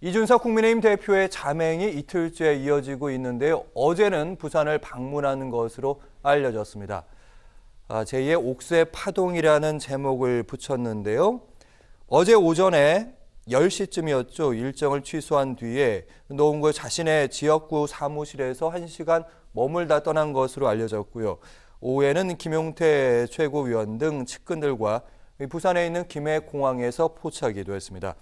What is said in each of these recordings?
이준석 국민의힘 대표의 자맹이 이틀째 이어지고 있는데요. 어제는 부산을 방문하는 것으로 알려졌습니다. 제2의 옥새 파동이라는 제목을 붙였는데요. 어제 오전에 10시쯤이었죠. 일정을 취소한 뒤에 노원구 자신의 지역구 사무실에서 1시간 머물다 떠난 것으로 알려졌고요. 오후에는 김용태 최고위원 등 측근들과 부산에 있는 김해공항에서 포착이 됐습니다.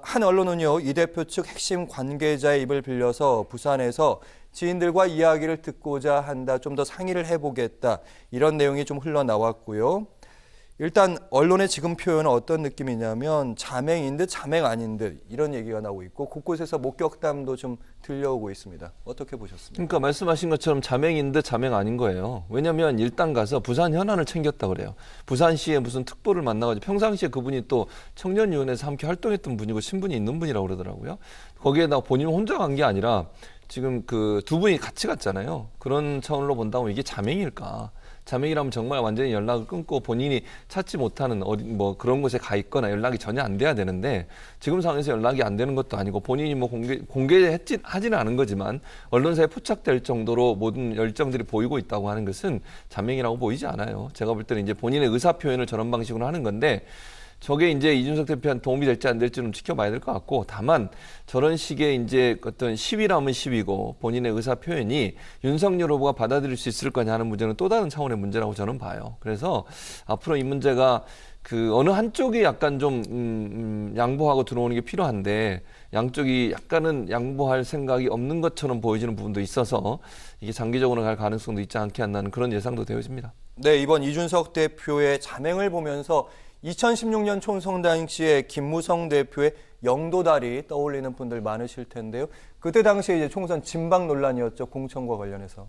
한 언론은요, 이 대표 측 핵심 관계자의 입을 빌려서 부산에서 지인들과 이야기를 듣고자 한다, 좀 더 상의를 해보겠다, 이런 내용이 좀 흘러나왔고요. 일단 언론의 지금 표현은 어떤 느낌이냐면 자맹인 듯 자맹 아닌 듯 이런 얘기가 나오고 있고 곳곳에서 목격담도 좀 들려오고 있습니다. 어떻게 보셨습니까? 그러니까 말씀하신 것처럼 자맹인 듯 자맹 아닌 거예요. 왜냐하면 일단 가서 부산 현안을 챙겼다 그래요. 부산시에 무슨 특보를 만나가지고 평상시에 그분이 또 청년위원회에서 함께 활동했던 분이고 신분이 있는 분이라고 그러더라고요. 거기에다가 본인 혼자 간 게 아니라 지금 그 두 분이 같이 갔잖아요. 그런 차원으로 본다면 이게 자맹일까? 자맹이라면 정말 완전히 연락을 끊고 본인이 찾지 못하는 뭐 그런 곳에 가 있거나 연락이 전혀 안 돼야 되는데 지금 상황에서 연락이 안 되는 것도 아니고 본인이 뭐 하지는 않은 거지만 언론사에 포착될 정도로 모든 열정들이 보이고 있다고 하는 것은 자맹이라고 보이지 않아요. 제가 볼 때는 이제 본인의 의사 표현을 저런 방식으로 하는 건데 저게 이제 이준석 대표한테 도움이 될지 안 될지는 지켜봐야 될 것 같고, 다만 저런 식의 이제 어떤 시위라면 시위고 본인의 의사 표현이 윤석열 후보가 받아들일 수 있을 거냐 하는 문제는 또 다른 차원의 문제라고 저는 봐요. 그래서 앞으로 이 문제가 그 어느 한쪽이 약간 좀 양보하고 들어오는 게 필요한데 양쪽이 약간은 양보할 생각이 없는 것처럼 보여지는 부분도 있어서 이게 장기적으로 갈 가능성도 있지 않게 한다는 그런 예상도 되어집니다. 네, 이번 이준석 대표의 자맹을 보면서 2016년 총선 당시에 김무성 대표의 영도다리 떠올리는 분들 많으실 텐데요. 그때 당시에 이제 총선 진박 논란이었죠. 공천과 관련해서.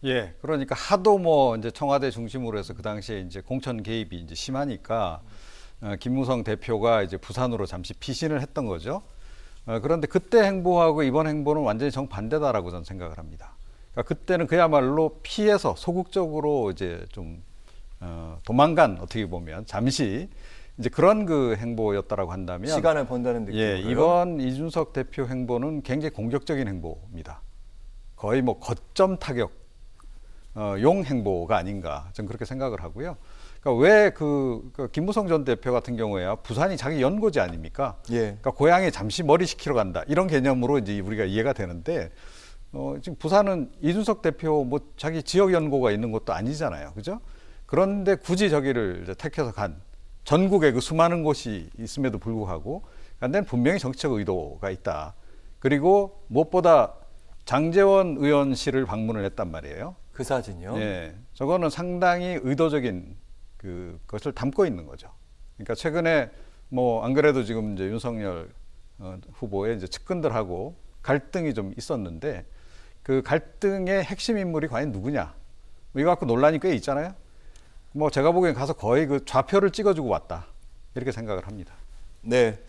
예, 그러니까 하도 뭐 이제 청와대 중심으로 해서 그 당시에 이제 공천 개입이 이제 심하니까 김무성 대표가 이제 부산으로 잠시 피신을 했던 거죠. 그런데 그때 행보하고 이번 행보는 완전히 정반대다라고 저는 생각을 합니다. 그러니까 그때는 그야말로 피해서 소극적으로 이제 좀 도망간, 어떻게 보면 잠시 이제 그런 그 행보였다라고 한다면 시간을 번다는 느낌으로요. 예, 이번 이준석 대표 행보는 굉장히 공격적인 행보입니다. 거의 뭐 거점 타격 용 행보가 아닌가 저는 그렇게 생각을 하고요. 그러니까 왜 그 김무성 전 대표 같은 경우에야 부산이 자기 연고지 아닙니까? 예. 그러니까 고향에 잠시 머리 식히러 간다 이런 개념으로 이제 우리가 이해가 되는데 지금 부산은 이준석 대표 뭐 자기 지역 연고가 있는 것도 아니잖아요, 그죠? 그런데 굳이 저기를 이제 택해서 간 전국에 그 수많은 곳이 있음에도 불구하고 근데 분명히 정치적 의도가 있다. 그리고 무엇보다 장제원 의원실을 방문을 했단 말이에요. 그 사진이요? 예, 저거는 상당히 의도적인 그것을 담고 있는 거죠. 그러니까 최근에 뭐 안 그래도 지금 이제 윤석열 후보의 이제 측근들하고 갈등이 좀 있었는데 그 갈등의 핵심 인물이 과연 누구냐? 이거 갖고 논란이 꽤 있잖아요. 뭐 제가 보기엔 가서 거의 그 좌표를 찍어주고 왔다 이렇게 생각을 합니다. 네.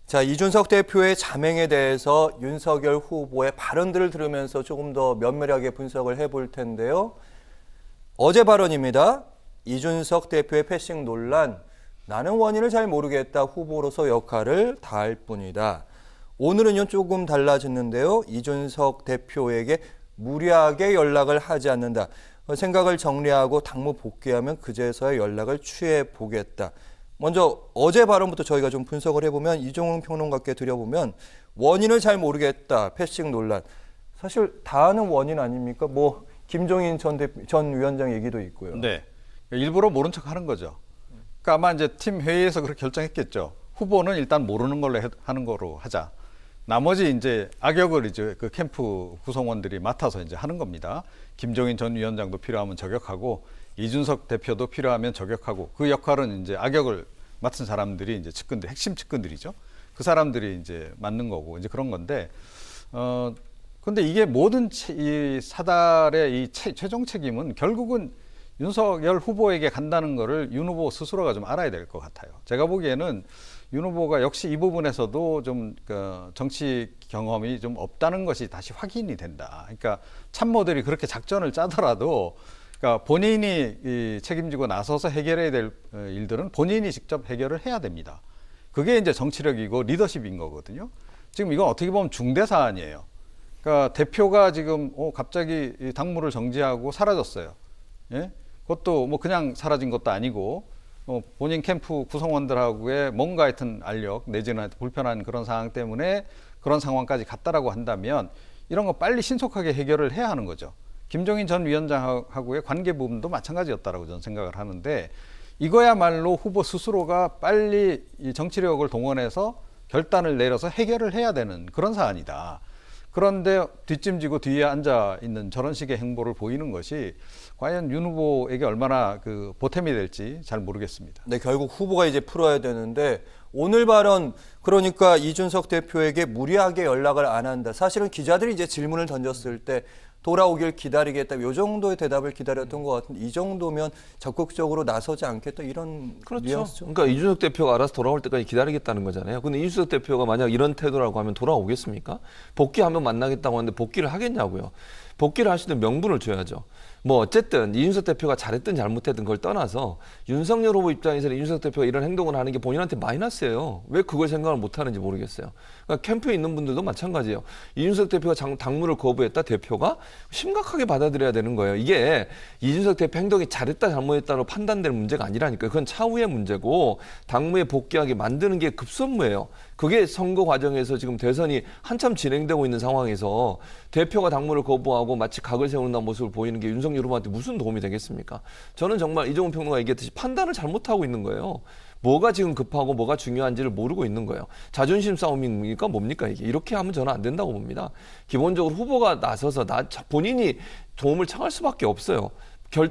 자, 이준석 대표의 자맹에 대해서 윤석열 후보의 발언들을 들으면서 조금 더 면밀하게 분석을 해볼 텐데요. 어제 발언입니다. 이준석 대표의 패싱 논란, 나는 원인을 잘 모르겠다. 후보로서 역할을 다할 뿐이다. 오늘은요 조금 달라졌는데요. 이준석 대표에게 무리하게 연락을 하지 않는다. 생각을 정리하고 당무 복귀하면 그제서야 연락을 취해 보겠다. 먼저 어제 발언부터 저희가 좀 분석을 해보면 이종훈 평론가께 드려보면 원인을 잘 모르겠다. 패싱 논란. 사실 다 아는 원인 아닙니까? 뭐 김종인 전 위원장 얘기도 있고요. 네, 일부러 모른 척 하는 거죠. 그러니까 아마 이제 팀 회의에서 그렇게 결정했겠죠. 후보는 일단 모르는 걸로 하는 거로 하자. 나머지 이제 악역을 이제 그 캠프 구성원들이 맡아서 이제 하는 겁니다. 김종인 전 위원장도 필요하면 저격하고 이준석 대표도 필요하면 저격하고 그 역할은 이제 악역을 맡은 사람들이 이제 측근들, 핵심 측근들이죠. 그 사람들이 이제 맡는 거고 이제 그런 건데 근데 이게 모든 이 사달의 이 최종 책임은 결국은 윤석열 후보에게 간다는 거를 윤 후보 스스로가 좀 알아야 될 것 같아요. 제가 보기에는 윤 후보가 역시 이 부분에서도 좀 정치 경험이 좀 없다는 것이 다시 확인이 된다. 그러니까 참모들이 그렇게 작전을 짜더라도 그러니까 본인이 책임지고 나서서 해결해야 될 일들은 본인이 직접 해결을 해야 됩니다. 그게 이제 정치력이고 리더십인 거거든요. 지금 이건 어떻게 보면 중대 사안이에요. 그러니까 대표가 지금 갑자기 이 당무를 정지하고 사라졌어요. 예? 그것도 뭐 그냥 사라진 것도 아니고 본인 캠프 구성원들하고의 뭔가 하여튼 알력 내지는 불편한 그런 상황 때문에 그런 상황까지 갔다라고 한다면 이런 거 빨리 신속하게 해결을 해야 하는 거죠. 김종인 전 위원장하고의 관계 부분도 마찬가지였다라고 저는 생각을 하는데 이거야말로 후보 스스로가 빨리 이 정치력을 동원해서 결단을 내려서 해결을 해야 되는 그런 사안이다. 그런데 뒷짐지고 뒤에 앉아 있는 저런 식의 행보를 보이는 것이 과연 윤 후보에게 얼마나 그 보탬이 될지 잘 모르겠습니다. 네, 결국 후보가 이제 풀어야 되는데 오늘 발언 그러니까 이준석 대표에게 무리하게 연락을 안 한다. 사실은 기자들이 이제 질문을 던졌을 때 돌아오길 기다리겠다. 이 정도의 대답을 기다렸던 것 같은데 이 정도면 적극적으로 나서지 않겠다 이런 그렇죠. 뉘앙스죠. 그러니까 이준석 대표가 알아서 돌아올 때까지 기다리겠다는 거잖아요. 근데 이준석 대표가 만약 이런 태도라고 하면 돌아오겠습니까? 복귀하면 만나겠다고 하는데 복귀를 하겠냐고요. 복귀를 할 수 있는 명분을 줘야죠. 뭐 어쨌든 이준석 대표가 잘했든 잘못했든 그걸 떠나서 윤석열 후보 입장에서는 이준석 대표가 이런 행동을 하는 게 본인한테 마이너스예요. 왜 그걸 생각을 못 하는지 모르겠어요. 그러니까 캠프에 있는 분들도 마찬가지예요. 이준석 대표가 당무를 거부했다 대표가 심각하게 받아들여야 되는 거예요. 이게 이준석 대표 행동이 잘했다 잘못했다로 판단될 문제가 아니라니까요. 그건 차후의 문제고 당무에 복귀하게 만드는 게 급선무예요. 그게 선거 과정에서 지금 대선이 한참 진행되고 있는 상황에서 대표가 당무를 거부하고 마치 각을 세우는 모습을 보이는 게 윤석열 후보한테 무슨 도움이 되겠습니까? 저는 정말 이종훈 평론가 얘기했듯이 판단을 잘못하고 있는 거예요. 뭐가 지금 급하고 뭐가 중요한지를 모르고 있는 거예요. 자존심 싸움입니까? 뭡니까 이게? 이렇게 하면 저는 안 된다고 봅니다. 기본적으로 후보가 나서서 본인이 도움을 청할 수밖에 없어요.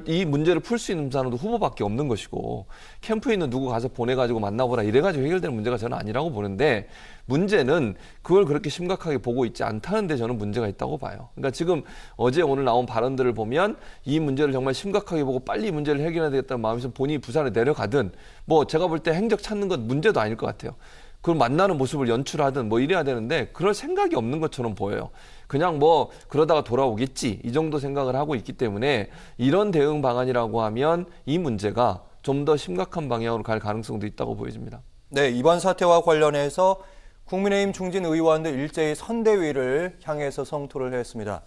이 문제를 풀 수 있는 사람도 후보밖에 없는 것이고 캠프에 있는 누구 가서 보내가지고 만나보라 이래가지고 해결되는 문제가 저는 아니라고 보는데 문제는 그걸 그렇게 심각하게 보고 있지 않다는 데 저는 문제가 있다고 봐요. 그러니까 지금 어제 오늘 나온 발언들을 보면 이 문제를 정말 심각하게 보고 빨리 이 문제를 해결해야 되겠다는 마음에서 본인이 부산에 내려가든 뭐 제가 볼 때 행적 찾는 건 문제도 아닐 것 같아요. 그걸 만나는 모습을 연출하든 뭐 이래야 되는데 그럴 생각이 없는 것처럼 보여요. 그냥 뭐 그러다가 돌아오겠지 이 정도 생각을 하고 있기 때문에 이런 대응 방안이라고 하면 이 문제가 좀 더 심각한 방향으로 갈 가능성도 있다고 보여집니다. 네, 이번 사태와 관련해서 국민의힘 중진 의원들 일제히 선대위를 향해서 성토를 했습니다.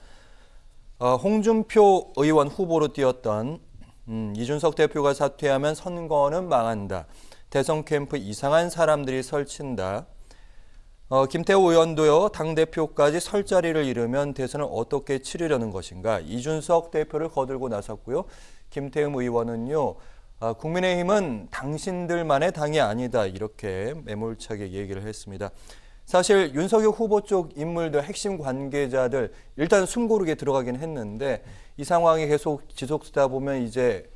홍준표 의원 후보로 뛰었던 이준석 대표가 사퇴하면 선거는 망한다. 대선 캠프 이상한 사람들이 설친다. 김태호 의원도요. 당대표까지 설 자리를 잃으면 대선을 어떻게 치르려는 것인가. 이준석 대표를 거들고 나섰고요. 김태흠 의원은요. 국민의힘은 당신들만의 당이 아니다. 이렇게 매몰차게 얘기를 했습니다. 사실 윤석열 후보 쪽 인물들, 핵심 관계자들 일단 숨고르게 들어가긴 했는데 이 상황이 계속 지속되다 보면 이제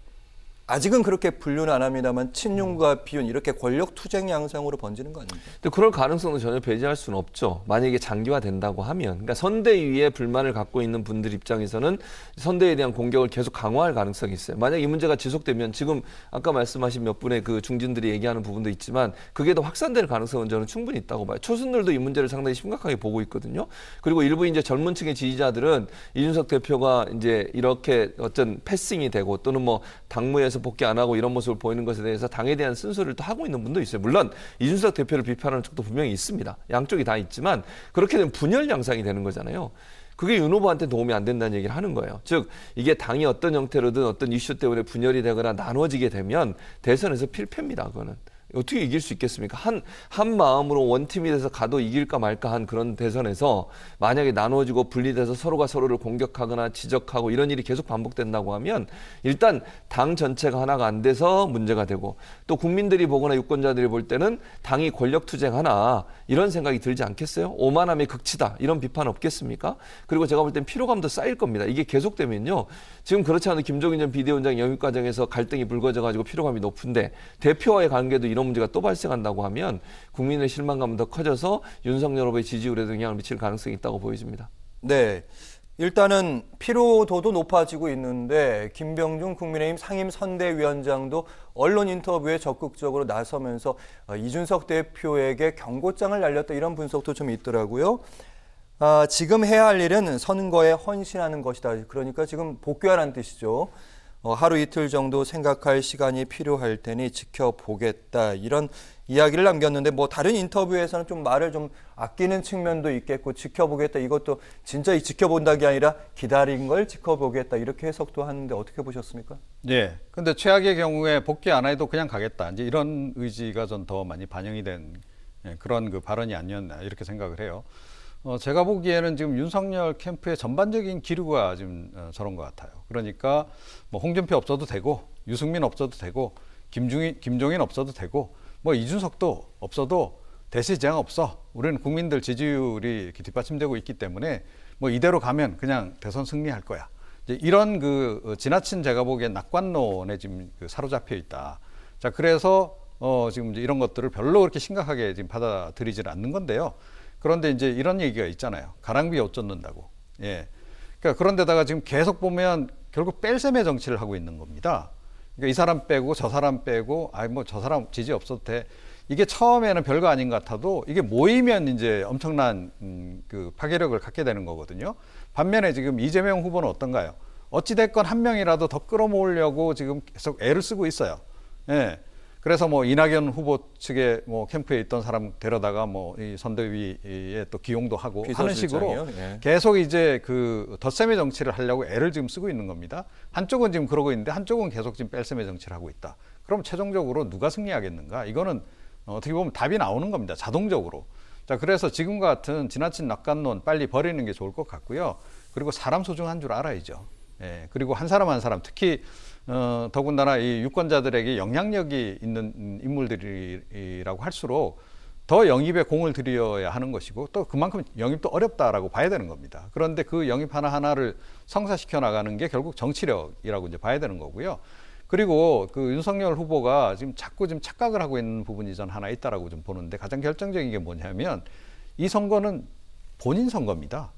아직은 그렇게 분류는 안 합니다만 친윤과 비윤 이렇게 권력 투쟁 양상으로 번지는 거 아닙니까? 근데 그럴 가능성도 전혀 배제할 수는 없죠. 만약에 장기화된다고 하면. 그러니까 선대위에 불만을 갖고 있는 분들 입장에서는 선대위에 대한 공격을 계속 강화할 가능성이 있어요. 만약 이 문제가 지속되면 지금 아까 말씀하신 몇 분의 그 중진들이 얘기하는 부분도 있지만 그게 더 확산될 가능성은 저는 충분히 있다고 봐요. 초순들도 이 문제를 상당히 심각하게 보고 있거든요. 그리고 일부 이제 젊은 층의 지지자들은 이준석 대표가 이제 이렇게 어떤 패싱이 되고 또는 뭐 당무에서 복귀 안 하고 이런 모습을 보이는 것에 대해서 당에 대한 쓴소리를 또 하고 있는 분도 있어요. 물론 이준석 대표를 비판하는 쪽도 분명히 있습니다. 양쪽이 다 있지만 그렇게 되면 분열 양상이 되는 거잖아요. 그게 윤 후보한테 도움이 안 된다는 얘기를 하는 거예요. 즉 이게 당이 어떤 형태로든 어떤 이슈 때문에 분열이 되거나 나눠지게 되면 대선에서 필패입니다. 그거는. 어떻게 이길 수 있겠습니까? 한 마음으로 원팀이 돼서 가도 이길까 말까 한 그런 대선에서 만약에 나눠지고 분리돼서 서로가 서로를 공격하거나 지적하고 이런 일이 계속 반복된다고 하면 일단 당 전체가 하나가 안 돼서 문제가 되고 또 국민들이 보거나 유권자들이 볼 때는 당이 권력 투쟁하나 이런 생각이 들지 않겠어요? 오만함의 극치다 이런 비판 없겠습니까? 그리고 제가 볼 땐 피로감도 쌓일 겁니다. 이게 계속되면요. 지금 그렇지 않은 김종인 전 비대위원장 영입 과정에서 갈등이 불거져가지고 피로감이 높은데 대표와의 관계도 이런 문제가 또 발생한다고 하면 국민의 실망감은 더 커져서 윤석열 후보의 지지율에도 영향을 미칠 가능성이 있다고 보여집니다. 네, 일단은 피로도도 높아지고 있는데 김병준 국민의힘 상임선대위원장도 언론 인터뷰에 적극적으로 나서면서 이준석 대표에게 경고장을 날렸다 이런 분석도 좀 있더라고요. 지금 해야 할 일은 선거에 헌신하는 것이다. 그러니까 지금 복귀하라는 뜻이죠. 하루 이틀 정도 생각할 시간이 필요할 테니 지켜보겠다 이런 이야기를 남겼는데 뭐 다른 인터뷰에서는 좀 말을 좀 아끼는 측면도 있겠고 지켜보겠다 이것도 진짜 이 지켜본다는 게 아니라 기다린 걸 지켜보겠다 이렇게 해석도 하는데 어떻게 보셨습니까? 예. 근데 최악의 경우에 복귀 안 해도 그냥 가겠다. 이제 이런 의지가 전 더 많이 반영이 된 그런 그 발언이 아니었나 이렇게 생각을 해요. 제가 보기에는 지금 윤석열 캠프의 전반적인 기류가 지금 저런 것 같아요. 그러니까 뭐 홍준표 없어도 되고 유승민 없어도 되고 김종인 없어도 되고 뭐 이준석도 없어도 대세 지장 없어. 우리는 국민들 지지율이 이렇게 뒷받침되고 있기 때문에 뭐 이대로 가면 그냥 대선 승리할 거야. 이제 이런 그 지나친 제가 보기엔 낙관론에 지금 사로잡혀 있다. 자, 그래서 지금 이제 이런 것들을 별로 그렇게 심각하게 지금 받아들이지는 않는 건데요. 그런데 이제 이런 얘기가 있잖아요. 가랑비에 옷 젖는다고. 예. 그러니까 그런데다가 지금 계속 보면 결국 뺄셈의 정치를 하고 있는 겁니다. 그러니까 이 사람 빼고 저 사람 빼고, 뭐 저 사람 지지 없어도 돼. 이게 처음에는 별거 아닌 것 같아도 이게 모이면 이제 엄청난 그 파괴력을 갖게 되는 거거든요. 반면에 지금 이재명 후보는 어떤가요? 어찌됐건 한 명이라도 더 끌어모으려고 지금 계속 애를 쓰고 있어요. 예. 그래서 뭐 이낙연 후보 측에 뭐 캠프에 있던 사람 데려다가 뭐 이 선대위에 또 기용도 하고 하는 식으로 예. 계속 이제 그 덧셈의 정치를 하려고 애를 지금 쓰고 있는 겁니다. 한쪽은 지금 그러고 있는데 한쪽은 계속 지금 뺄셈의 정치를 하고 있다. 그럼 최종적으로 누가 승리하겠는가? 이거는 어떻게 보면 답이 나오는 겁니다. 자동적으로. 자, 그래서 지금과 같은 지나친 낙관론 빨리 버리는 게 좋을 것 같고요. 그리고 사람 소중한 줄 알아야죠. 예. 그리고 한 사람 한 사람 특히 더군다나 이 유권자들에게 영향력이 있는 인물들이라고 할수록 더 영입에 공을 들여야 하는 것이고 또 그만큼 영입도 어렵다라고 봐야 되는 겁니다. 그런데 그 영입 하나하나를 성사시켜 나가는 게 결국 정치력이라고 이제 봐야 되는 거고요. 그리고 그 윤석열 후보가 지금 자꾸 지금 착각을 하고 있는 부분이 전 하나 있다라고 좀 보는데 가장 결정적인 게 뭐냐면 이 선거는 본인 선거입니다.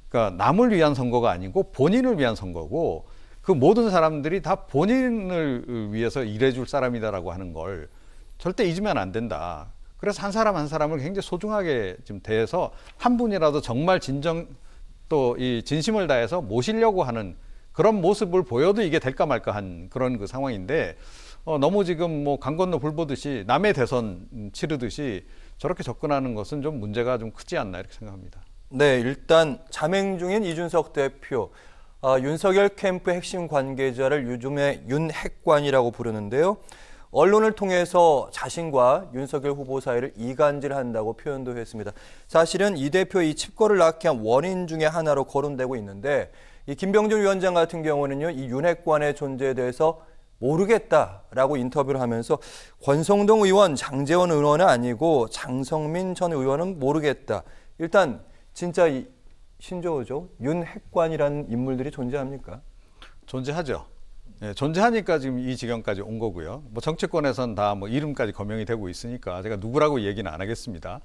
그러니까 남을 위한 선거가 아니고 본인을 위한 선거고 그 모든 사람들이 다 본인을 위해서 일해줄 사람이다라고 하는 걸 절대 잊으면 안 된다. 그래서 한 사람 한 사람을 굉장히 소중하게 좀 대해서 한 분이라도 정말 진정 또 이 진심을 다해서 모시려고 하는 그런 모습을 보여도 이게 될까 말까 한 그런 그 상황인데 너무 지금 뭐 강 건너 불 보듯이 남의 대선 치르듯이 저렇게 접근하는 것은 좀 문제가 좀 크지 않나 이렇게 생각합니다. 네, 일단 자맹 중인 이준석 대표. 윤석열 캠프 핵심 관계자를 요즘에 윤핵관이라고 부르는데요. 언론을 통해서 자신과 윤석열 후보 사이를 이간질한다고 표현도 했습니다. 사실은 이 대표의 이 칩거를 낳게 한 원인 중에 하나로 거론되고 있는데 이 김병준 위원장 같은 경우는요, 이 윤핵관의 존재에 대해서 모르겠다라고 인터뷰를 하면서 권성동 의원, 장제원 의원은 아니고 장성민 전 의원은 모르겠다. 일단 진짜 이 신조어죠. 윤핵관이라는 인물들이 존재합니까? 존재하죠. 예, 존재하니까 지금 이 지경까지 온 거고요. 뭐 정치권에선 다 뭐 이름까지 거명이 되고 있으니까 제가 누구라고 얘기는 안 하겠습니다.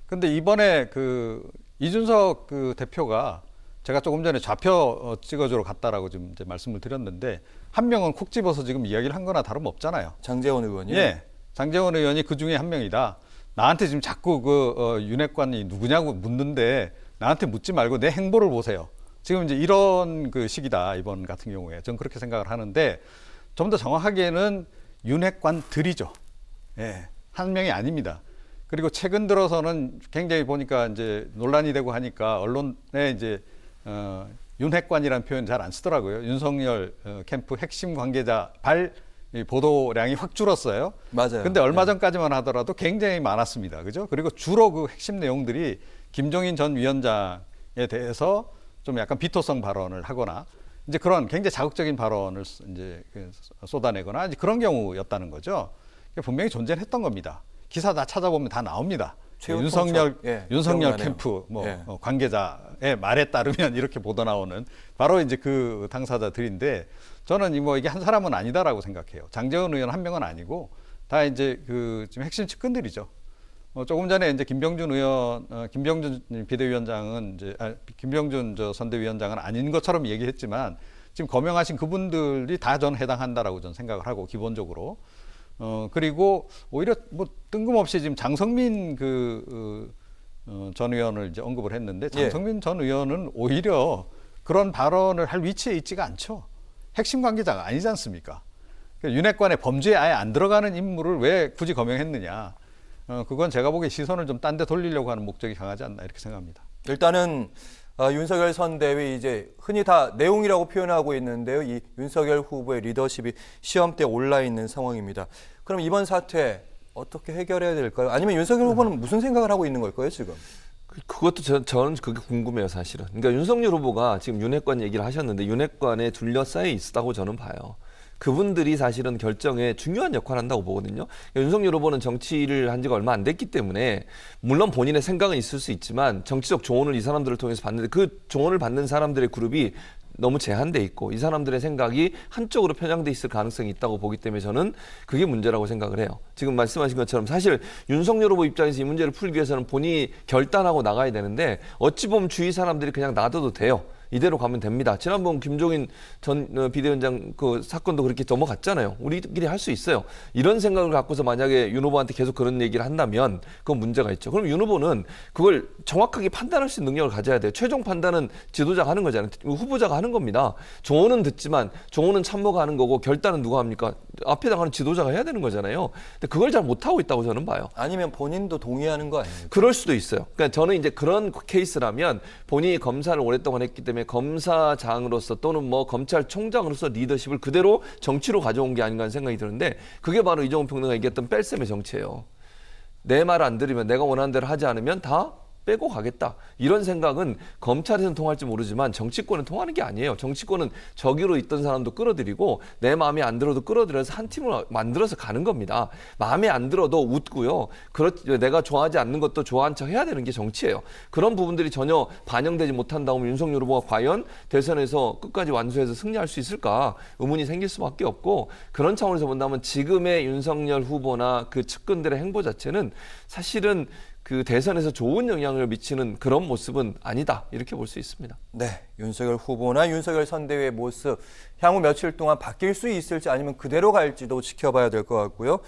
근데 이번에 그 이준석 그 대표가 제가 조금 전에 좌표 찍어주러 갔다라고 지금 이제 말씀을 드렸는데 한 명은 콕 집어서 지금 이야기를 한 거나 다름없잖아요. 장제원 의원이요? 예. 장제원 의원이 그 중에 한 명이다. 나한테 지금 자꾸 그 윤핵관이 누구냐고 묻는데 나한테 묻지 말고 내 행보를 보세요. 지금 이제 이런 그 시기다, 이번 같은 경우에. 전 그렇게 생각을 하는데 좀 더 정확하게는 윤핵관들이죠. 예. 한 명이 아닙니다. 그리고 최근 들어서는 굉장히 보니까 이제 논란이 되고 하니까 언론에 이제 윤핵관이라는 표현 잘 안 쓰더라고요. 윤석열 캠프 핵심 관계자 이 보도량이 확 줄었어요. 맞아요. 근데 얼마 전까지만 하더라도 굉장히 많았습니다. 그죠? 그리고 주로 그 핵심 내용들이 김종인 전 위원장에 대해서 좀 약간 비토성 발언을 하거나 이제 그런 굉장히 자극적인 발언을 이제 쏟아내거나 이제 그런 경우였다는 거죠. 분명히 존재했던 겁니다. 기사 다 찾아보면 다 나옵니다. 윤석열 기억나네요. 캠프 예. 관계자의 말에 따르면 이렇게 보도 나오는 바로 이제 그 당사자들인데 저는 뭐 이게 한 사람은 아니다라고 생각해요. 장제원 의원 한 명은 아니고 다 이제 그 지금 핵심 측근들이죠. 조금 전에 이제 김병준 비대위원장은 이제 김병준 선대위원장은 아닌 것처럼 얘기했지만 지금 거명하신 그분들이 다 전 해당한다라고 저는 생각을 하고 기본적으로 그리고 오히려 뭐 뜬금없이 지금 장성민 전 의원을 이제 언급을 했는데 장성민 전 의원은 오히려 그런 발언을 할 위치에 있지가 않죠. 핵심 관계자가 아니지 않습니까? 그러니까 윤핵관의 범죄에 아예 안 들어가는 인물을 왜 굳이 거명했느냐. 그건 제가 보기에 시선을 좀 딴 데 돌리려고 하는 목적이 강하지 않나 이렇게 생각합니다. 일단은 윤석열 선대위 이제 흔히 다 내용이라고 표현하고 있는데요. 이 윤석열 후보의 리더십이 시험대에 올라 있는 상황입니다. 그럼 이번 사태 어떻게 해결해야 될까요? 아니면 윤석열 후보는 무슨 생각을 하고 있는 걸까요, 지금? 그것도 저는 그게 궁금해요, 사실은. 그러니까 윤석열 후보가 지금 윤핵관 얘기를 하셨는데 윤핵관에 둘러싸여 있다고 저는 봐요. 그분들이 사실은 결정에 중요한 역할을 한다고 보거든요. 그러니까 윤석열 후보는 정치를 한 지가 얼마 안 됐기 때문에 물론 본인의 생각은 있을 수 있지만 정치적 조언을 이 사람들을 통해서 받는데 그 조언을 받는 사람들의 그룹이 너무 제한돼 있고 이 사람들의 생각이 한쪽으로 편향돼 있을 가능성이 있다고 보기 때문에 저는 그게 문제라고 생각을 해요. 지금 말씀하신 것처럼 사실 윤석열 후보 입장에서 이 문제를 풀기 위해서는 본인이 결단하고 나가야 되는데 어찌 보면 주위 사람들이 그냥 놔둬도 돼요. 이대로 가면 됩니다. 지난번 김종인 전 비대위원장 그 사건도 그렇게 넘어갔잖아요. 우리끼리 할 수 있어요. 이런 생각을 갖고서 만약에 윤 후보한테 계속 그런 얘기를 한다면 그건 문제가 있죠. 그럼 윤 후보는 그걸 정확하게 판단할 수 있는 능력을 가져야 돼요. 최종 판단은 지도자가 하는 거잖아요. 후보자가 하는 겁니다. 조언은 듣지만 조언은 참모가 하는 거고 결단은 누가 합니까? 앞에 나가는 지도자가 해야 되는 거잖아요. 근데 그걸 잘 못하고 있다고 저는 봐요. 아니면 본인도 동의하는 거 아닙니까? 그럴 수도 있어요. 그러니까 저는 이제 그런 케이스라면 본인이 검사를 오랫동안 했기 때문에 검사장으로서 또는 뭐 검찰총장으로서 리더십을 그대로 정치로 가져온 게 아닌가 하는 생각이 드는데 그게 바로 이종훈 평론가가 얘기했던 뺄셈의 정치예요. 내 말 안 들으면 내가 원하는 대로 하지 않으면 다 빼고 가겠다. 이런 생각은 검찰에서는 통할지 모르지만 정치권은 통하는 게 아니에요. 정치권은 저기로 있던 사람도 끌어들이고 내 마음에 안 들어도 끌어들여서 한 팀을 만들어서 가는 겁니다. 마음에 안 들어도 웃고요. 내가 좋아하지 않는 것도 좋아한 척 해야 되는 게 정치예요. 그런 부분들이 전혀 반영되지 못한다면 윤석열 후보가 과연 대선에서 끝까지 완수해서 승리할 수 있을까 의문이 생길 수밖에 없고 그런 차원에서 본다면 지금의 윤석열 후보나 그 측근들의 행보 자체는 사실은 그 대선에서 좋은 영향을 미치는 그런 모습은 아니다 이렇게 볼 수 있습니다. 네, 윤석열 후보나 윤석열 선대위의 모습 향후 며칠 동안 바뀔 수 있을지 아니면 그대로 갈지도 지켜봐야 될 것 같고요.